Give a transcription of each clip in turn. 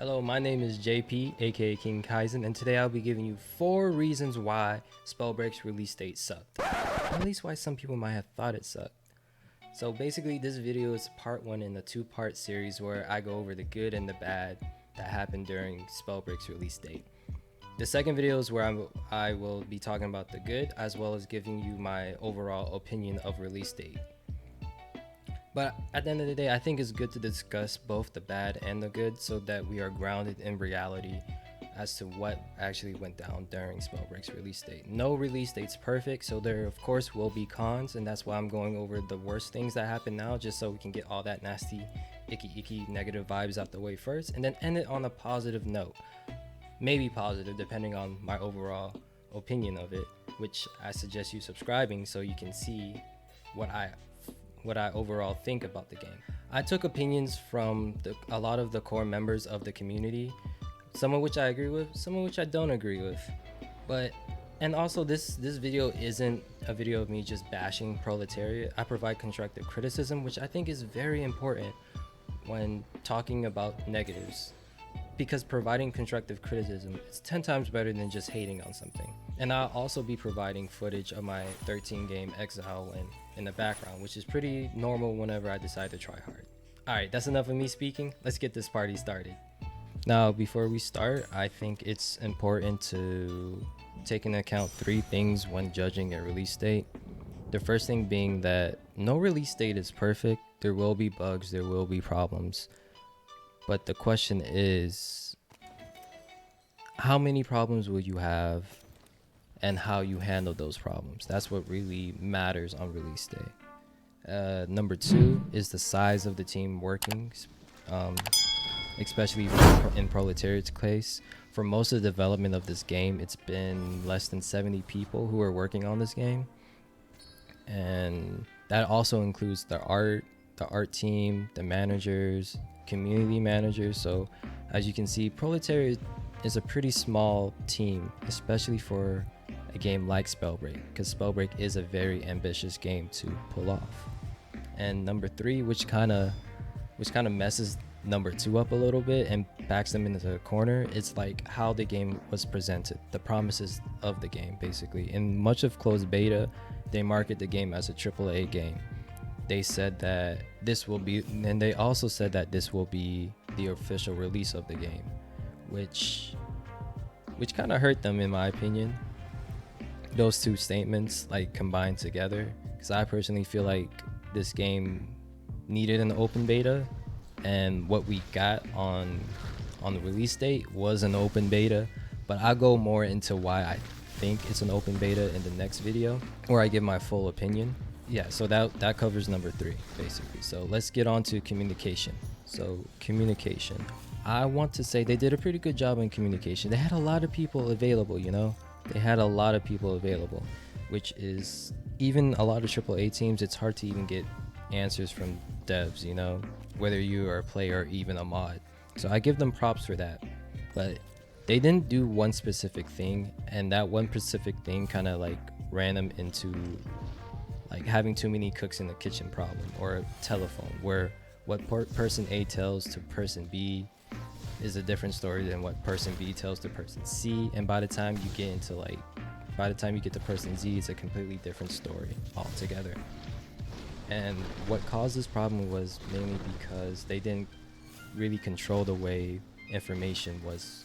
Hello, my name is JP, aka King Kaizen, and today I'll be giving you 4 reasons why Spellbreak's release date sucked. At least why some people might have thought it sucked. So basically, this video is part 1 in a 2-part series where I go over the good and the bad that happened during Spellbreak's release date. The second video is where I will be talking about the good as well as giving you my overall opinion of release date. But at the end of the day, I think it's good to discuss both the bad and the good so that we are grounded in reality as to what actually went down during Spellbreak's release date. No release date's perfect, so there of course will be cons, and that's why I'm going over the worst things that happen now, just so we can get all that nasty, icky negative vibes out the way first, and then end it on a positive note. Maybe positive, depending on my overall opinion of it, which I suggest you subscribing so you can see what I overall think about the game. I took opinions from a lot of the core members of the community, some of which I agree with, some of which I don't agree with. And also this video isn't a video of me just bashing proletariat. I provide constructive criticism, which I think is very important when talking about negatives, because providing constructive criticism is 10 times better than just hating on something. And I'll also be providing footage of my 13 game exile win in the background, which is pretty normal whenever I decide to try hard. Alright, that's enough of me speaking. Let's get this party started. Now, before we start, I think it's important to take into account 3 things when judging a release date. The first thing being that no release date is perfect. There will be bugs, there will be problems. But the question is, how many problems will you have and how you handle those problems? That's what really matters on release day. Number 2 is the size of the team working, especially in Proletariat's case. For most of the development of this game, it's been less than 70 people who are working on this game. And that also includes the art team, the managers, community managers. So as you can see, Proletariat is a pretty small team, especially for a game like Spellbreak, because Spellbreak is a very ambitious game to pull off. And number 3, which kind of messes number 2 up a little bit and backs them into the corner, it's like how the game was presented, the promises of the game. Basically, in much of closed beta, they market the game as a AAA game. They said that this will be, and they also said that this will be the official release of the game, which kind of hurt them in my opinion. Those 2 statements like combined together, because I personally feel like this game needed an open beta, and what we got on the release date was an open beta. But I'll go more into why I think it's an open beta in the next video, where I give my full opinion. Yeah, so that covers number 3 basically. So let's get on to communication. So communication, I want to say they did a pretty good job in communication. They had a lot of people available, they had a lot of people available, which is, even a lot of AAA teams, it's hard to even get answers from devs, whether you are a player or even a mod. So I give them props for that. But they didn't do one specific thing, and that one specific thing kind of like ran them into like having too many cooks in the kitchen problem, or a telephone where what person A tells to person B is a different story than what person B tells to person C, and by the time you get to person Z, it's a completely different story altogether. And what caused this problem was mainly because they didn't really control the way information was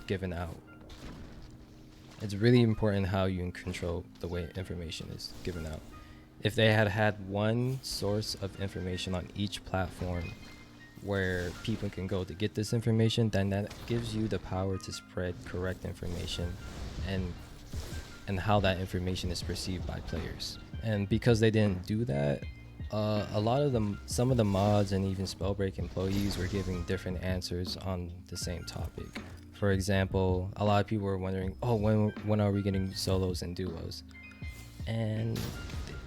given out. It's really important how you control the way information is given out. If they had one source of information on each platform where people can go to get this information, then that gives you the power to spread correct information and how that information is perceived by players. And because they didn't do that, some of the mods and even Spellbreak employees were giving different answers on the same topic. For example, a lot of people were wondering, when are we getting solos and duos? And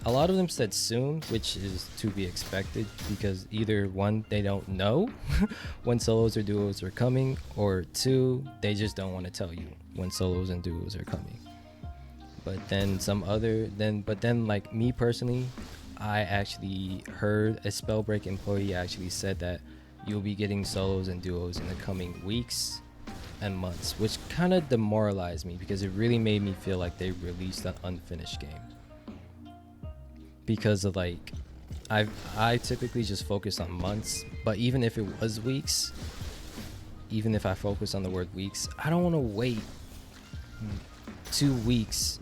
a lot of them said soon, which is to be expected, because either 1, they don't know when solos or duos are coming, or 2, they just don't want to tell you when solos and duos are coming. But then like me personally, I actually heard a Spellbreak employee actually said that you'll be getting solos and duos in the coming weeks and months, which kind of demoralized me because it really made me feel like they released an unfinished game. Because of like, I typically just focus on months, but even if it was weeks, even if I focus on the word weeks, I don't want to wait 2 weeks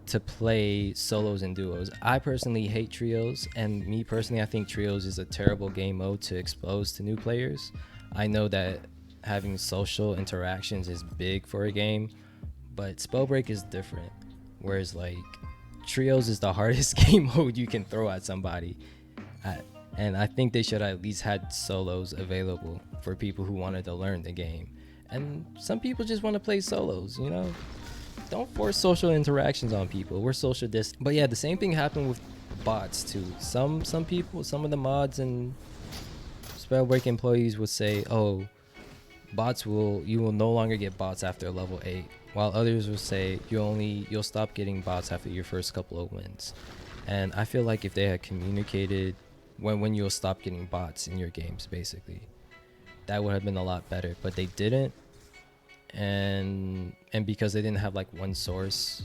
to play solos and duos. I personally hate trios, and me personally, I think trios is a terrible game mode to expose to new players. I know that having social interactions is big for a game, but Spellbreak is different. Whereas like trios is the hardest game mode you can throw at somebody. And I think they should at least had solos available for people who wanted to learn the game. And some people just want to play solos, you know? Don't force social interactions on people. We're social distant. But yeah, the same thing happened with bots too. Some people, some of the mods and Spellbreak employees would say, oh, you will no longer get bots after level 8, while others will say you'll stop getting bots after your first couple of wins. And I feel like if they had communicated when you'll stop getting bots in your games, basically, that would have been a lot better. But they didn't. And because they didn't have like one source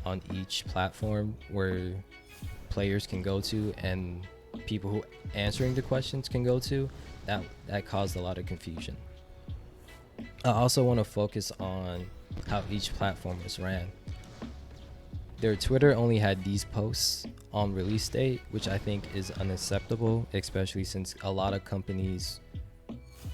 on each platform where players can go to and people who answering the questions can go to, that caused a lot of confusion. I also want to focus on how each platform was ran. Their Twitter only had these posts on release date, which I think is unacceptable, especially since a lot of companies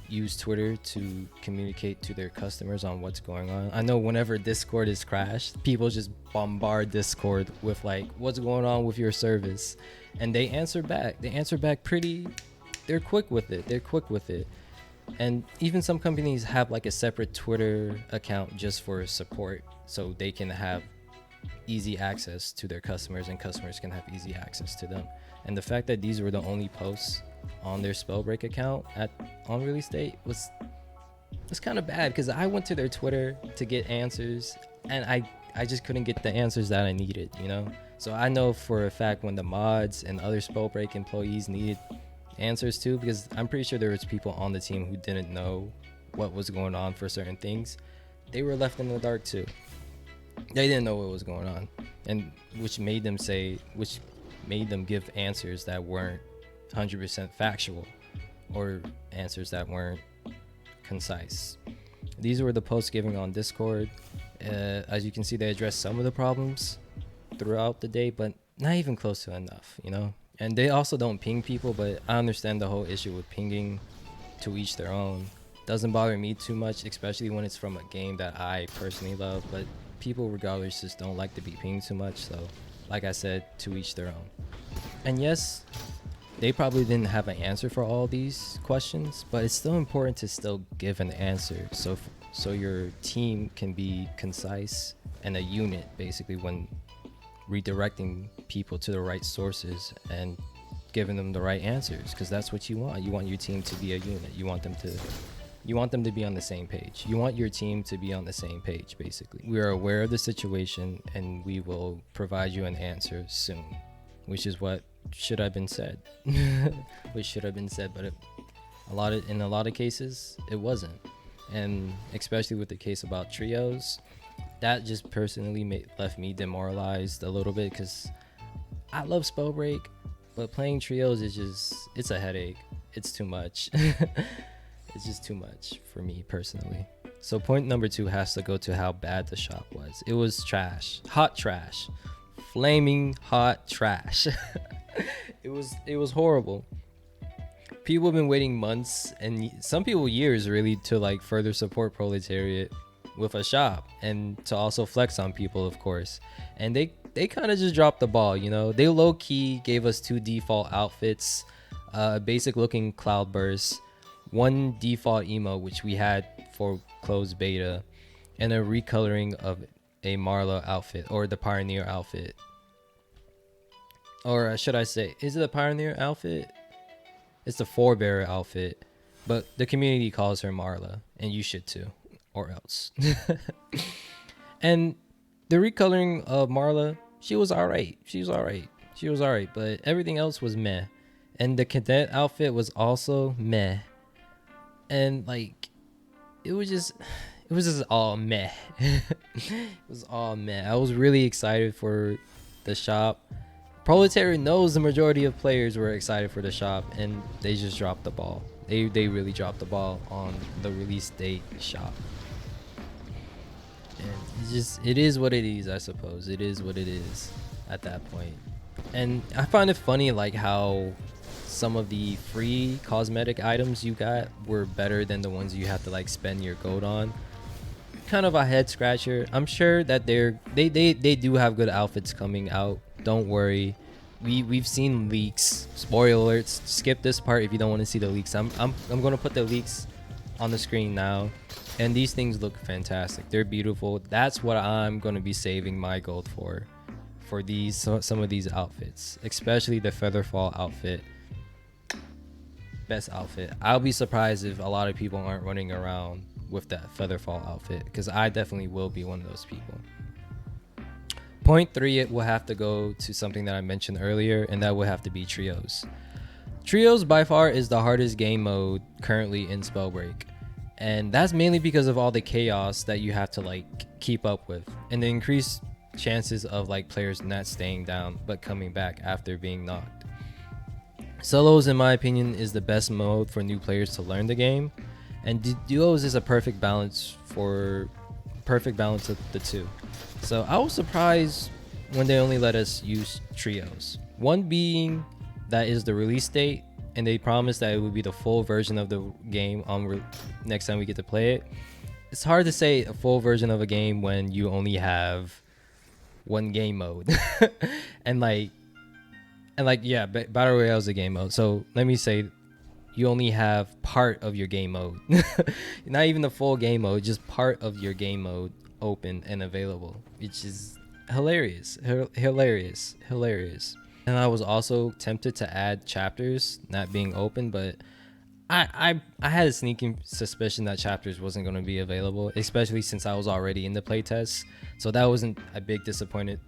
use Twitter to communicate to their customers on what's going on. I know whenever Discord is crashed, people just bombard Discord with like, what's going on with your service? And they answer back. They're quick with it. And even some companies have like a separate Twitter account just for support, so they can have easy access to their customers and customers can have easy access to them. And the fact that these were the only posts on their Spellbreak account on release date was kind of bad, because I went to their Twitter to get answers and I just couldn't get the answers that I needed, you know? So I know for a fact when the mods and other Spellbreak employees needed answers too, because I'm pretty sure there was people on the team who didn't know what was going on for certain things, they were left in the dark too. They didn't know what was going on, and which made them give answers that weren't 100% factual or answers that weren't concise. These were the posts given on Discord. As you can see, they addressed some of the problems throughout the day, but not even close to enough, you know? And they also don't ping people, but I understand the whole issue with pinging. To each their own. Doesn't bother me too much, especially when it's from a game that I personally love, but people regardless just don't like to be pinged too much. So like I said, to each their own. And yes, they probably didn't have an answer for all these questions, but it's still important to still give an answer so your team can be concise and a unit, basically, when redirecting people to the right sources and giving them the right answers, because that's what you want. You want your team to be a unit. You want them to be on the same page. You want your team to be on the same page, basically. We are aware of the situation and we will provide you an answer soon, which is what should have been said. But in a lot of cases it wasn't. And especially with the case about trios, that just personally left me demoralized a little bit, because I love Spellbreak, but playing trios it's a headache. It's too much. It's just too much for me personally. So point number 2 has to go to how bad the shop was. It was trash. Hot trash. Flaming hot trash. It was horrible. People have been waiting months and some people years really to like further support Proletariat with a shop and to also flex on people, of course. And they kind of just dropped the ball, you know. They low-key gave us 2 default outfits, a basic looking Cloudburst, 1 default emo which we had for closed beta, and a recoloring of a Marla outfit, or the Pioneer outfit. Or should I say, is it a Pioneer outfit? It's the Forebearer outfit, but the community calls her Marla, and you should too, or else. And the recoloring of Marla, she was alright, but everything else was meh. And the cadet outfit was also meh. And like it was just all meh. It was all meh. I was really excited for the shop. Proletariat knows the majority of players were excited for the shop, and they just dropped the ball. They really dropped the ball on the release date shop. And it is what it is, I suppose. It is what it is at that point. And I find it funny like how some of the free cosmetic items you got were better than the ones you have to like spend your gold on. Kind of a head scratcher. I'm sure that they do have good outfits coming out. Don't worry. We've seen leaks. Spoiler alerts. Skip this part if you don't want to see the leaks. I'm gonna put the leaks on the screen now. And these things look fantastic. They're beautiful. That's what I'm gonna be saving my gold for these some of these outfits, especially the Featherfall outfit. Best outfit. I'll be surprised if a lot of people aren't running around with that Featherfall outfit, because I definitely will be one of those people. Point 3, it will have to go to something that I mentioned earlier, and that will have to be trios. Trios by far is the hardest game mode currently in Spellbreak, and that's mainly because of all the chaos that you have to like keep up with, and the increased chances of like players not staying down but coming back after being knocked. Solos, in my opinion, is the best mode for new players to learn the game, and duos is a perfect balance of the two. So I was surprised when they only let us use trios. One being that is the release date, and they promised that it would be the full version of the game on next time we get to play it. It's hard to say a full version of a game when you only have one game mode. and yeah, Battle Royale is a game mode. So let me say you only have part of your game mode. Not even the full game mode, just part of your game mode open and available, which is hilarious. And I was also tempted to add chapters not being open, but I had a sneaking suspicion that chapters wasn't going to be available, especially since I was already in the playtest. So that wasn't a big disappointment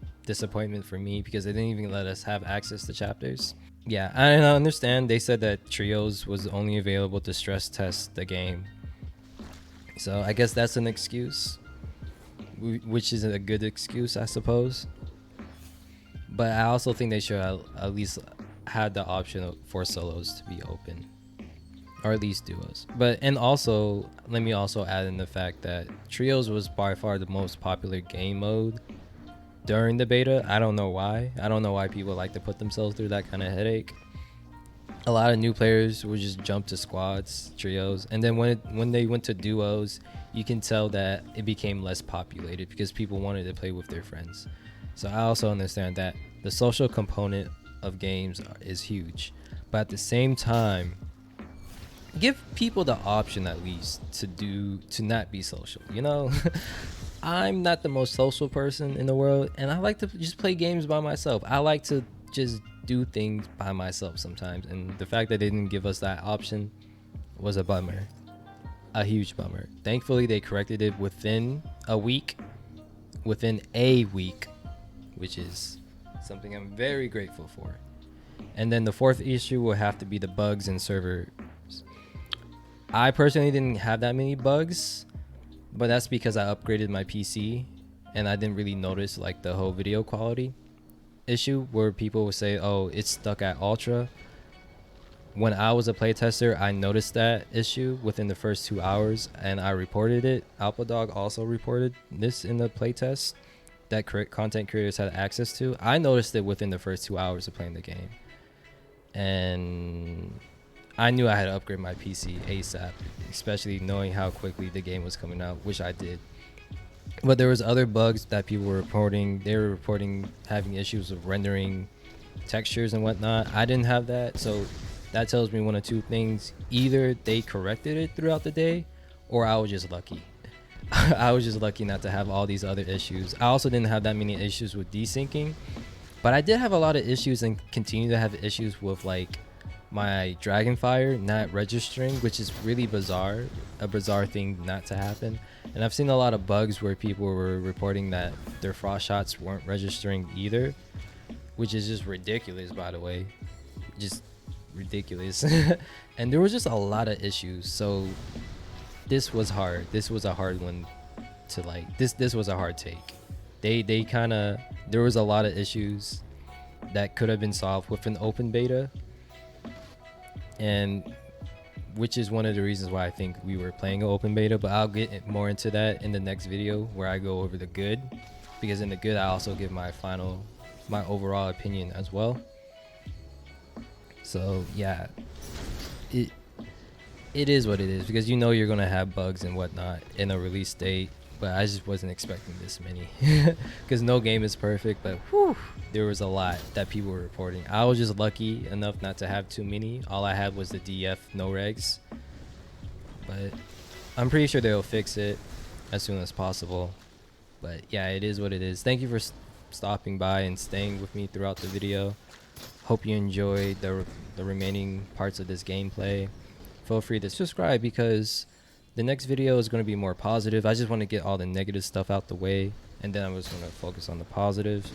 for me, because they didn't even let us have access to chapters. Yeah, I understand they said that trios was only available to stress test the game. So I guess that's an excuse, which is a good excuse, I suppose. But I also think they should at least have the option for solos to be open, or at least duos. And also, let me also add in the fact that trios was by far the most popular game mode during the beta. I don't know why people like to put themselves through that kind of headache. A lot of new players would just jump to squads, trios, and then when they went to duos, you can tell that it became less populated because people wanted to play with their friends. So I also understand that the social component of games is huge, but at the same time, give people the option at least to not be social, you know. I'm not the most social person in the world, and I like to just play games by myself. I like to just do things by myself sometimes, and the fact that they didn't give us that option was a bummer, a huge bummer. Thankfully they corrected it within a week, which is something I'm very grateful for. And then the fourth issue will have to be the bugs in servers. I personally didn't have that many bugs, but that's because I upgraded my PC and I didn't really notice like the whole video quality issue where people would say, oh, it's stuck at ultra. When I was a playtester, I noticed that issue within the first 2 hours and I reported it. AlphaDog also reported this in the playtest that content creators had access to. I noticed it within the first 2 hours of playing the game, and I knew I had to upgrade my PC ASAP, especially knowing how quickly the game was coming out, which I did. But there was other bugs that people were reporting. They were reporting having issues with rendering textures and whatnot. I didn't have that, so that tells me one of two things. Either they corrected it throughout the day, or I was just lucky. I was just lucky not to have all these other issues. I also didn't have that many issues with desyncing, but I did have a lot of issues and continue to have issues with like my Dragonfire not registering, which is really bizarre, a bizarre thing not to happen. And I've seen a lot of bugs where people were reporting that their frost shots weren't registering either, which is just ridiculous, by the way, just ridiculous. and there was just a lot of issues. So this was hard. This was a hard one to like. This was a hard take. They kind of, there was a lot of issues that could have been solved with an open beta, and which is one of the reasons why I think we were playing an open beta. But I'll get more into that in the next video where I go over the good, because in the good I also give my overall opinion as well. So yeah, it is what it is, because you know you're gonna have bugs and whatnot in a release date. But I just wasn't expecting this many, because no game is perfect. But whew, there was a lot that people were reporting. I was just lucky enough not to have too many. All I had was the DF no regs, but I'm pretty sure they'll fix it as soon as possible. But yeah, it is what it is. Thank you for stopping by and staying with me throughout the video. Hope you enjoyed the remaining parts of this gameplay. Feel free to subscribe, because the next video is going to be more positive. I just want to get all the negative stuff out the way, and then I was going to focus on the positives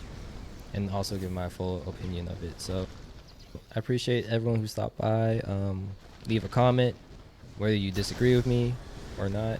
and also give my full opinion of it. So I appreciate everyone who stopped by. Leave a comment whether you disagree with me or not.